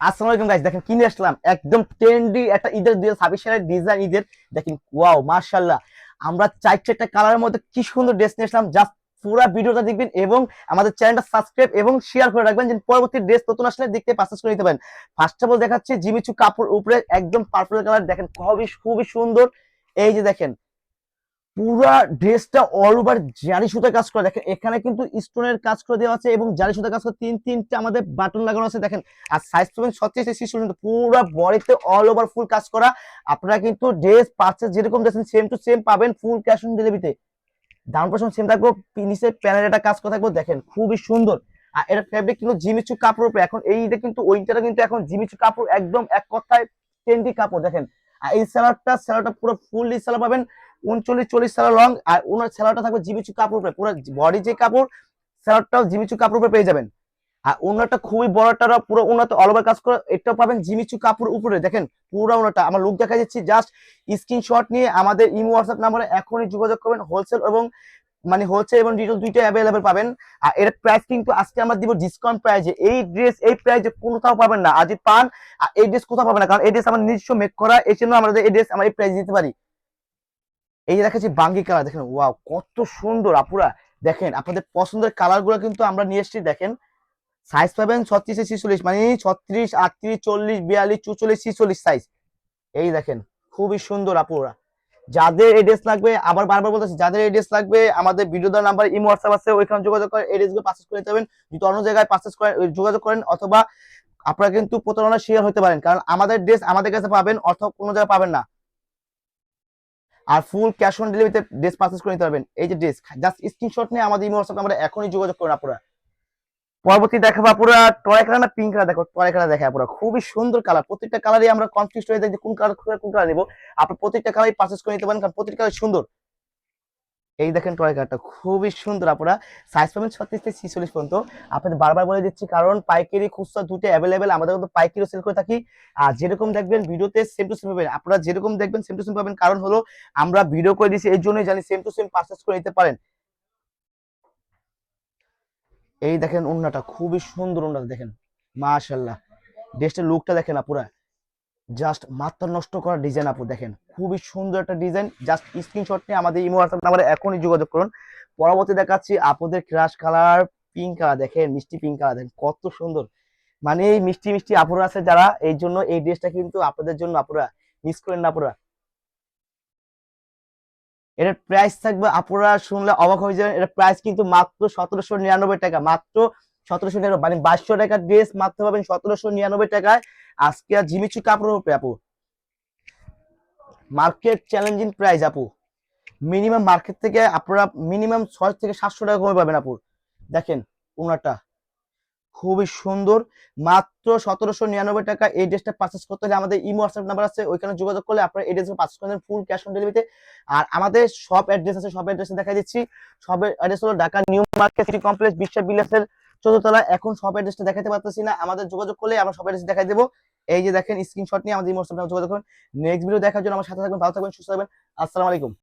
আসসালামু আলাইকুম গাইস, দেখেন কিনে আসলাম একদম ট্রেন্ডি একটা ঈদের 2026 সালের ডিজাইন ঈদের। দেখেন ওয়াও মাশাআল্লাহ, আমরা চার চারটা কালারের মধ্যে কি সুন্দর ড্রেস নিয়ে আসলাম। জাস্ট পুরো ভিডিওটা দেখবেন এবং আমাদের চ্যানেলটা সাবস্ক্রাইব এবং শেয়ার করে রাখবেন, যেন পরবর্তী ড্রেস নতুন আসলে দেখতে পারচেজ করে নিতে পারেন। ফার্স্ট অফ অল দেখাচ্ছি জিমিচু কাপড় উপরে একদম পার্পল কালার, দেখেন খুবই খুবই সুন্দর। এই যে দেখেন পুরা ড্রেসটা অল ওভার জারি সুতা কাজ করা, দেখেন এখানে কিন্তু স্টোনের কাজ করে দেওয়া আছে এবং জারি সুতা কাজ করে তিনটা আমাদের বাটন লাগানো আছে দেখেন। আর সাইজ পাবেন 36 থেকে 36, পুরো বডিতে অল ওভার ফুল কাজ করা। আপনারা কিন্তু ড্রেস পারচেজ যেরকম দেখেন সেম টু সেম পাবেন ফুল ক্যাশ অন ডেলিভারিতে। ডাউন পেমেন্ট সেম থাকবে, নিচে প্যানেল একটা কাজ করা থাকবে, দেখেন খুবই সুন্দর। আর এটা ফেব্রিক কিন্তু জিমিচু কাপড় উপরে, এখন এইটা কিন্তু ওইটা কিন্তু এখন জিমিচু কাপড় একদম এক কথায় ট্রেন্ডি কাপড় দেখেন। আর এই স্যালাডটা পুরো ফুললি স্যালাড পাবেন 39-40 স্যালাড লং। আর ওনার স্যালাডটা থাকবে জিমিচু কাপড় উপরে, পুরো বডি যে কাপড় স্যালাডটাও জিমিচু কাপড় উপরে পেয়ে যাবেন। আর ওনাটা খুবই বড়টা পুরো ওনাতে অল ওভার কাজ করে, এটাও পাবেন জিমিচু কাপড় উপরে। দেখেন পুরো ওনাটা আমার লুক দেখা যাচ্ছে, জাস্ট স্ক্রিনশট নিয়ে আমাদের ইমো হোয়াটসঅ্যাপ নাম্বারে এখনই যোগাযোগ করবেন। হোলসেল এবং মানে হোলসেল এবং রিটেল দুইটা অ্যাভেলেবেল পাবেন। আর এর প্রাইস কিন্তু আজকে আমরা দিব ডিসকাউন্ট প্রাইজে। এই ড্রেস এই প্রাইজে কোথাও পাবেন না, আজই পান। আর এই ড্রেস কোথাও পাবেন না, কারণ এই ড্রেস আমার নিজস্ব মেক করা, এই জন্য আমাদের এই ড্রেস আমরা এই প্রাইস দিতে পারি। এই যে দেখাচ্ছি বাঙ্গি কালার, দেখেন ওয়াও কত সুন্দর আপুরা। দেখেন আপনাদের পছন্দের কালার গুলো কিন্তু আমরা নিয়ে এসেছি। দেখেন সাইজ পাবেন 36-46, মানে 36, 38, 40, 42, 43, 44, 46 সাইজ। এই দেখেন খুবই সুন্দর আপুরা। যাদের এই ড্রেস লাগবে, আবার বারবার বলতেছি, যাদের এই ড্রেস লাগবে আমাদের ভিডিও দেওয়ার নাম্বার ইমো হোয়াটসঅ্যাপ আছে, ওইখানে যোগাযোগ করে এই ড্রেসগুলো পারচেজ করে নিতে পারবেন। যদি অন্য জায়গায় পারচেজ করেন যোগাযোগ করেন, অথবা আপনারা কিন্তু প্রতারণার শিকার হতে পারেন, কারণ আমাদের ড্রেস আমাদের কাছে পাবেন, অথবা কোনো জায়গায় পাবেন না। আর ফুল ক্যাশ অন ডেলিভারিতে ড্রেস পারচেজ করে নিতে পারবেন। এই যে ড্রেস, জাস্ট স্ক্রিনশট নিয়ে আমাদের ইমো হোয়াটসঅ্যাপ নাম্বারে এখনই যোগাযোগ করুন আপনারা। পরবর্তী দেখাবো পুরো টয় কালার না পিঙ্ক কালার, দেখো টয় কালার দেখা পুরো খুবই সুন্দর কালার। প্রত্যেকটা কালারই আমরা কনফিউজ হয়ে যাই যে কোন কালার নিবো। আপনি প্রত্যেকটা কালারই পারচেজ করে নিতে পারেন, কারণ প্রত্যেকটা কালার সুন্দর। এই দেখেন টয় কালারটা খুবই সুন্দর আপুরা। সাইজ পাবেন 36 থেকে 46 পর্যন্ত। আপনাদের বারবার বলে দিচ্ছি, কারণ পাইকারি খুচরা দুটো অ্যাভেলেবেল, আমাদের কিন্তু পাইকারিও সেল করে থাকি। আর যেরকম দেখবেন ভিডিওতে সেম টু সেম পাবেন, আপনারা যেরকম দেখবেন সেম টু সেম পাবেন, কারণ হলো আমরা ভিডিও করে দিচ্ছি এই জন্যই জানি সেম টু সেম পারচেজ করে নিতে পারেন। এই দেখেন ওন্নাটা খুবই সুন্দর, ওন্নাটা দেখেন মাশাআল্লাহ। ড্রেসটার লুকটা দেখেন আপুরা, জাস্ট মাথা নষ্ট করা ডিজাইন আপু, দেখেন খুবই সুন্দর একটা ডিজাইন। জাস্ট স্ক্রিনশট নিয়ে আমাদের ইমো হোয়াটসঅ্যাপ নাম্বারে এখনই যোগাযোগ করুন। পরবর্তী দেখাচ্ছি আপুদের ক্রাশ কালার পিঙ্ক কালার, দেখেন মিষ্টি পিঙ্ক কালার, দেখেন কত সুন্দর। মানে এই মিষ্টি মিষ্টি আপুরা আছে যারা, এই জন্য এই ড্রেসটা কিন্তু আপনাদের জন্য আপুরা, মিস করেন না আপুরা। এটার প্রাইস থাকবে, আপুরা শুনলে অবাক হয়ে যাবেন, এটার প্রাইস কিন্তু মাত্র 1799 টাকা, মাত্র 1799, মানে 2200 টাকার ড্রেস মাত্র পাবেন 1799 টাকায়। আজকে আর জিমিচু কাপড়ের উপরে আপু, মার্কেট চ্যালেঞ্জিং প্রাইস আপু। মিনিমাম মার্কেট থেকে আপনারা মিনিমাম 600 থেকে 700 টাকা কমে পাবেন আপু। দেখেন ওনাটা খুবই সুন্দর, মাত্র 1799 টাকা। এই ড্রেসটা পারচেস করতে হলে আমাদের ইমো হোয়াটসঅ্যাপ নাম্বার আছে, ওইখানে যোগাযোগ করলে আপনারা এই ড্রেসটা পারচেস করেন ফুল ক্যাশ অন ডেলিভারিতে। আর আমাদের শপ অ্যাড্রেস আছে, শপ অ্যাড্রেস দেখা দিচ্ছি। শপের অ্যাড্রেস হলো Dhaka new market city complex বিশ্ব বিলাসের 4th তলা। এখন শপ অ্যাড্রেসটা দেখাতে পারতেছি না, আমাদের যোগাযোগ করলে আমরা শপ অ্যাড্রেস দেখাই দেবো। এই যে দেখেন স্ক্রিনশট নিয়ে আমাদের ইমো হোয়াটসঅ্যাপ যোগাযোগ করুন। নেক্সট ভিডিও দেখার জন্য আমার সাথে থাকবেন, ভালো থাকবেন, সুস্থ থাকবেন। আসসালামু আলাইকুম।